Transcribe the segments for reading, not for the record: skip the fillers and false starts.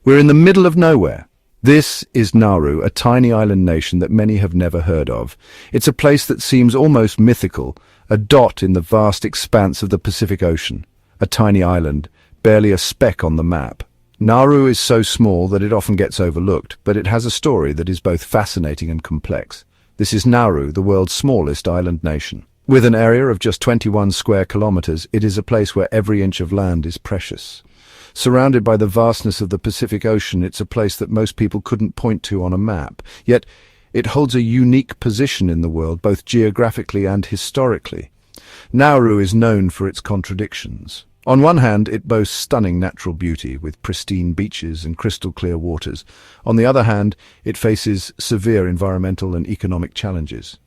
We're in the middle of nowhere. This is Nauru, a tiny island nation that many have never heard of. It's a place that seems almost mythical, a dot in the vast expanse of the Pacific Ocean. A tiny island, barely a speck on the map. Nauru is so small that it often gets overlooked, but it has a story that is both fascinating and complex. This is Nauru, the world's smallest island nation. With an area of just 21 square kilometers, it is a place where every inch of land is precious. Surrounded by the vastness of the Pacific Ocean, it's a place that most people couldn't point to on a map. Yet, it holds a unique position in the world, both geographically and historically. Nauru is known for its contradictions. On one hand, it boasts stunning natural beauty, with pristine beaches and crystal-clear waters. On the other hand, it faces severe environmental and economic challenges.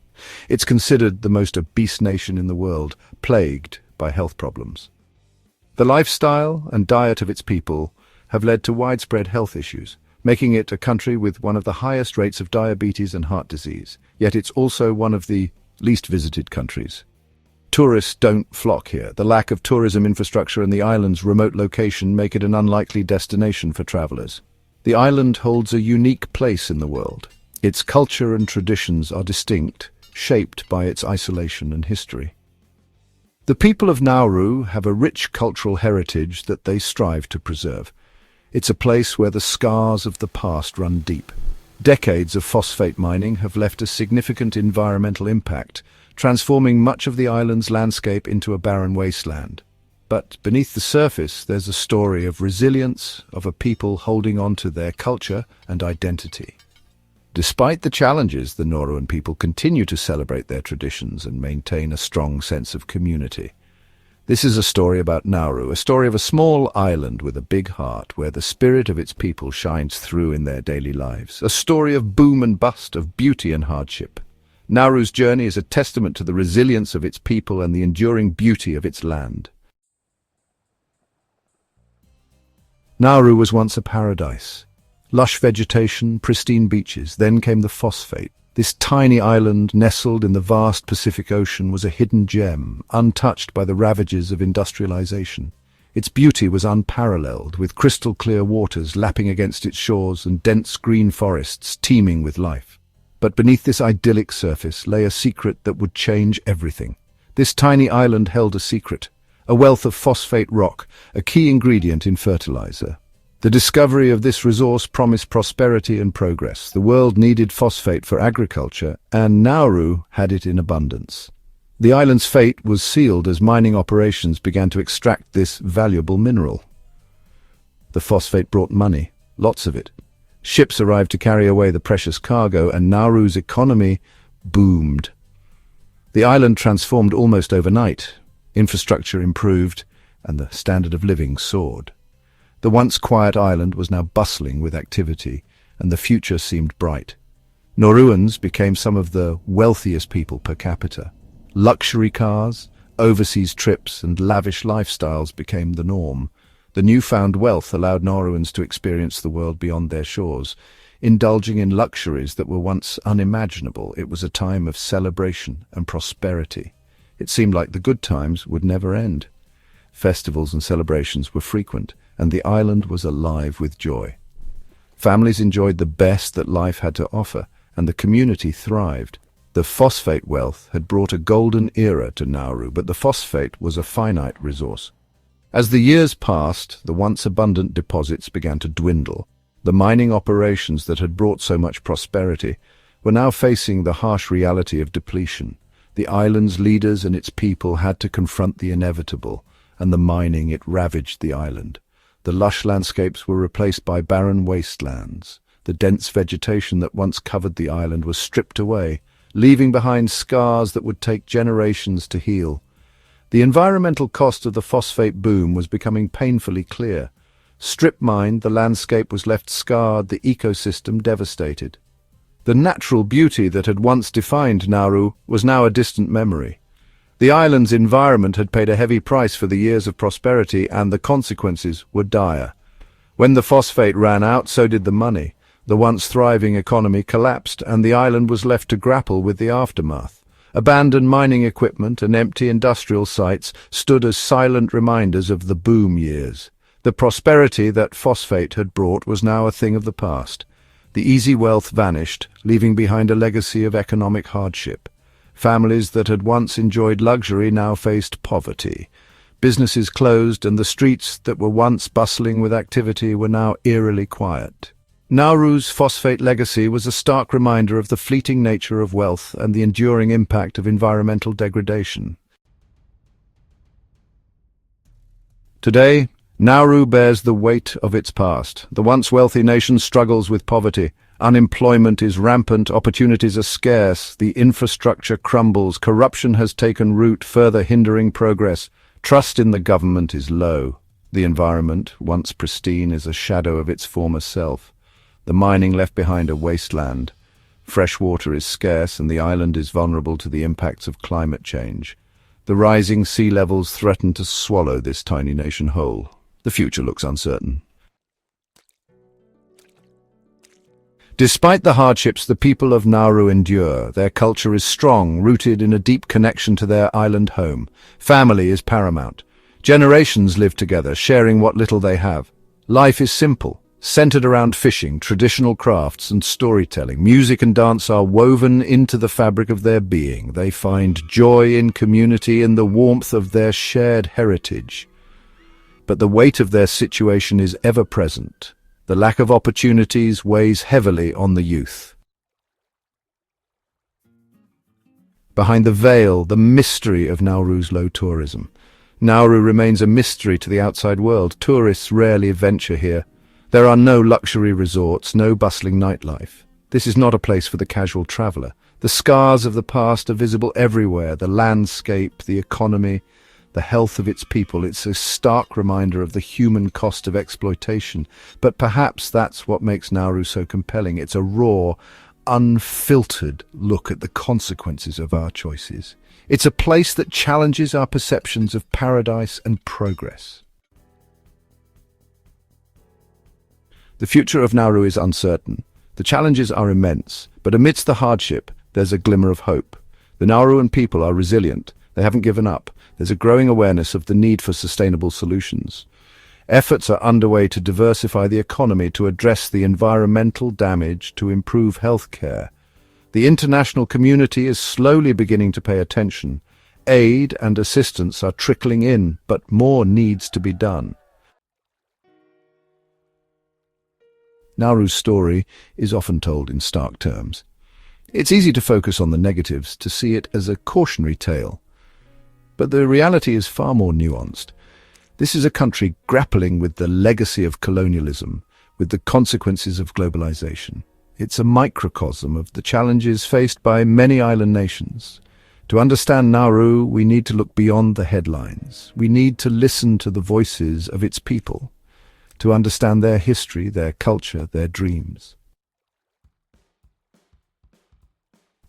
It's considered the most obese nation in the world, plagued by health problems. The lifestyle and diet of its people have led to widespread health issues, making it a country with one of the highest rates of diabetes and heart disease. Yet it's also one of the least visited countries. Tourists don't flock here. The lack of tourism infrastructure and the island's remote location make it an unlikely destination for travelers. The island holds a unique place in the world. Its culture and traditions are distinct, shaped by its isolation and history. The people of Nauru have a rich cultural heritage that they strive to preserve. It's a place where the scars of the past run deep. Decades of phosphate mining have left a significant environmental impact, transforming much of the island's landscape into a barren wasteland. But beneath the surface, there's a story of resilience, of a people holding on to their culture and identity. Despite the challenges, the Nauruan people continue to celebrate their traditions and maintain a strong sense of community. This is a story about Nauru, a story of a small island with a big heart where the spirit of its people shines through in their daily lives. A story of boom and bust, of beauty and hardship. Nauru's journey is a testament to the resilience of its people and the enduring beauty of its land. Nauru was once a paradise. Lush vegetation, pristine beaches, then came the phosphate. This tiny island, nestled in the vast Pacific Ocean, was a hidden gem, untouched by the ravages of industrialization. Its beauty was unparalleled, with crystal-clear waters lapping against its shores and dense green forests teeming with life. But beneath this idyllic surface lay a secret that would change everything. This tiny island held a secret, a wealth of phosphate rock, a key ingredient in fertilizer. The discovery of this resource promised prosperity and progress. The world needed phosphate for agriculture, and Nauru had it in abundance. The island's fate was sealed as mining operations began to extract this valuable mineral. The phosphate brought money, lots of it. Ships arrived to carry away the precious cargo, and Nauru's economy boomed. The island transformed almost overnight. Infrastructure improved, and the standard of living soared. The once quiet island was now bustling with activity, and the future seemed bright. Nauruans became some of the wealthiest people per capita. Luxury cars, overseas trips, and lavish lifestyles became the norm. The newfound wealth allowed Nauruans to experience the world beyond their shores. Indulging in luxuries that were once unimaginable, it was a time of celebration and prosperity. It seemed like the good times would never end. Festivals and celebrations were frequent, and the island was alive with joy. Families enjoyed the best that life had to offer, and the community thrived. The phosphate wealth had brought a golden era to Nauru, but the phosphate was a finite resource. As the years passed, the once abundant deposits began to dwindle. The mining operations that had brought so much prosperity were now facing the harsh reality of depletion. The island's leaders and its people had to confront the inevitable, and the mining it ravaged the island. The lush landscapes were replaced by barren wastelands. The dense vegetation that once covered the island was stripped away, leaving behind scars that would take generations to heal. The environmental cost of the phosphate boom was becoming painfully clear. Strip mined, the landscape was left scarred, the ecosystem devastated. The natural beauty that had once defined Nauru was now a distant memory. The island's environment had paid a heavy price for the years of prosperity, and the consequences were dire. When the phosphate ran out, so did the money. The once thriving economy collapsed, and the island was left to grapple with the aftermath. Abandoned mining equipment and empty industrial sites stood as silent reminders of the boom years. The prosperity that phosphate had brought was now a thing of the past. The easy wealth vanished, leaving behind a legacy of economic hardship. Families that had once enjoyed luxury now faced poverty. Businesses closed, and the streets that were once bustling with activity were now eerily quiet. Nauru's phosphate legacy was a stark reminder of the fleeting nature of wealth and the enduring impact of environmental degradation. Today, Nauru bears the weight of its past. The once wealthy nation struggles with poverty. Unemployment is rampant, opportunities are scarce, the infrastructure crumbles, corruption has taken root, further hindering progress. Trust in the government is low. The environment, once pristine, is a shadow of its former self. The mining left behind a wasteland. Fresh water is scarce and the island is vulnerable to the impacts of climate change. The rising sea levels threaten to swallow this tiny nation whole. The future looks uncertain. Despite the hardships the people of Nauru endure, their culture is strong, rooted in a deep connection to their island home. Family is paramount. Generations live together, sharing what little they have. Life is simple, centered around fishing, traditional crafts, and storytelling. Music and dance are woven into the fabric of their being. They find joy in community and the warmth of their shared heritage. But the weight of their situation is ever present. The lack of opportunities weighs heavily on the youth. Behind the veil, the mystery of Nauru's low tourism. Nauru remains a mystery to the outside world. Tourists rarely venture here. There are no luxury resorts, no bustling nightlife. This is not a place for the casual traveler. The scars of the past are visible everywhere, the landscape, the economy, the health of its people. It's a stark reminder of the human cost of exploitation. But perhaps that's what makes Nauru so compelling. It's a raw, unfiltered look at the consequences of our choices. It's a place that challenges our perceptions of paradise and progress. The future of Nauru is uncertain. The challenges are immense, but amidst the hardship, there's a glimmer of hope. The Nauruan people are resilient. They haven't given up. There's a growing awareness of the need for sustainable solutions. Efforts are underway to diversify the economy, to address the environmental damage, to improve healthcare. The international community is slowly beginning to pay attention. Aid and assistance are trickling in, but more needs to be done. Nauru's story is often told in stark terms. It's easy to focus on the negatives, to see it as a cautionary tale. But the reality is far more nuanced. This is a country grappling with the legacy of colonialism, with the consequences of globalization. It's a microcosm of the challenges faced by many island nations. To understand Nauru, we need to look beyond the headlines. We need to listen to the voices of its people, to understand their history, their culture, their dreams.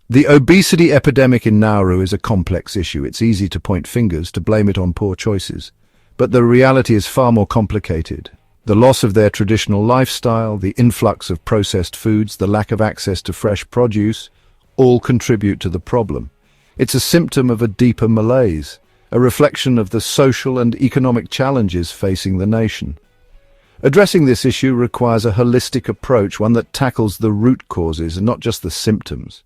The obesity epidemic in Nauru is a complex issue. It's easy to point fingers, to blame it on poor choices. But the reality is far more complicated. The loss of their traditional lifestyle, the influx of processed foods, the lack of access to fresh produce, all contribute to the problem. It's a symptom of a deeper malaise, a reflection of the social and economic challenges facing the nation. Addressing this issue requires a holistic approach, one that tackles the root causes and not just the symptoms.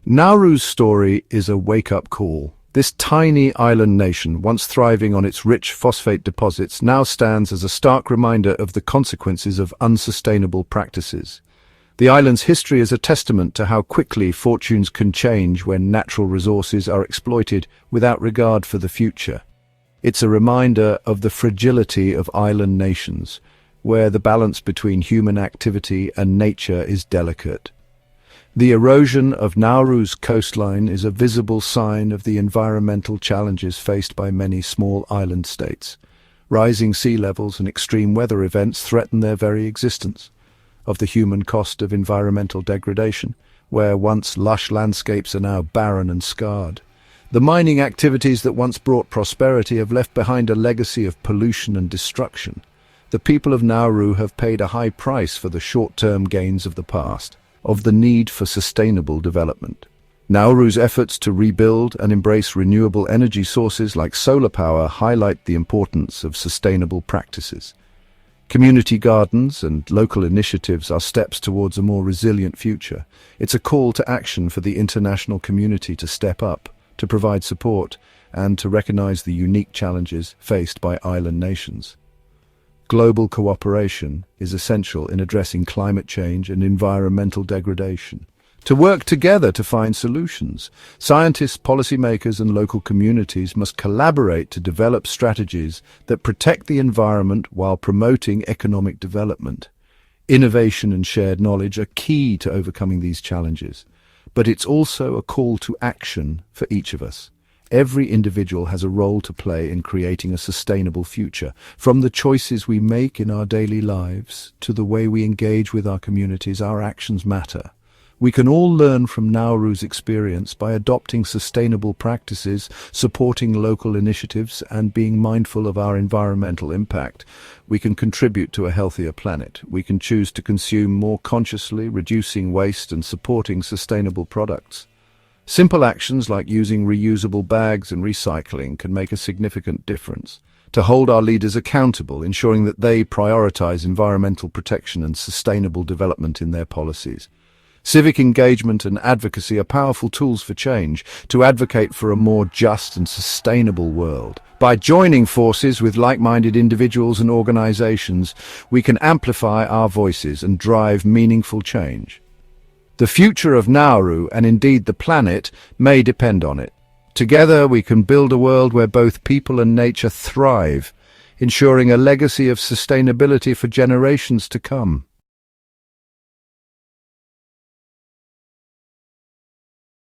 Nauru's story is a wake-up call. This tiny island nation, once thriving on its rich phosphate deposits, now stands as a stark reminder of the consequences of unsustainable practices. The island's history is a testament to how quickly fortunes can change when natural resources are exploited without regard for the future. It's a reminder of the fragility of island nations, where the balance between human activity and nature is delicate. The erosion of Nauru's coastline is a visible sign of the environmental challenges faced by many small island states. Rising sea levels and extreme weather events threaten their very existence. Of the human cost of environmental degradation, where once lush landscapes are now barren and scarred. The mining activities that once brought prosperity have left behind a legacy of pollution and destruction. The people of Nauru have paid a high price for the short-term gains of the past, of the need for sustainable development. Nauru's efforts to rebuild and embrace renewable energy sources like solar power highlight the importance of sustainable practices. Community gardens and local initiatives are steps towards a more resilient future. It's a call to action for the international community to step up, to provide support, and to recognize the unique challenges faced by island nations. Global cooperation is essential in addressing climate change and environmental degradation. To work together to find solutions, scientists, policymakers, and local communities must collaborate to develop strategies that protect the environment while promoting economic development. Innovation and shared knowledge are key to overcoming these challenges, but it's also a call to action for each of us. Every individual has a role to play in creating a sustainable future, from the choices we make in our daily lives to the way we engage with our communities. Our actions matter. We can all learn from Nauru's experience by adopting sustainable practices, supporting local initiatives, and being mindful of our environmental impact. We can contribute to a healthier planet. We can choose to consume more consciously, reducing waste and supporting sustainable products. Simple actions like using reusable bags and recycling can make a significant difference. To hold our leaders accountable, ensuring that they prioritize environmental protection and sustainable development in their policies. Civic engagement and advocacy are powerful tools for change, to advocate for a more just and sustainable world. By joining forces with like-minded individuals and organizations, we can amplify our voices and drive meaningful change. The future of Nauru, and indeed the planet, may depend on it. Together we can build a world where both people and nature thrive, ensuring a legacy of sustainability for generations to come.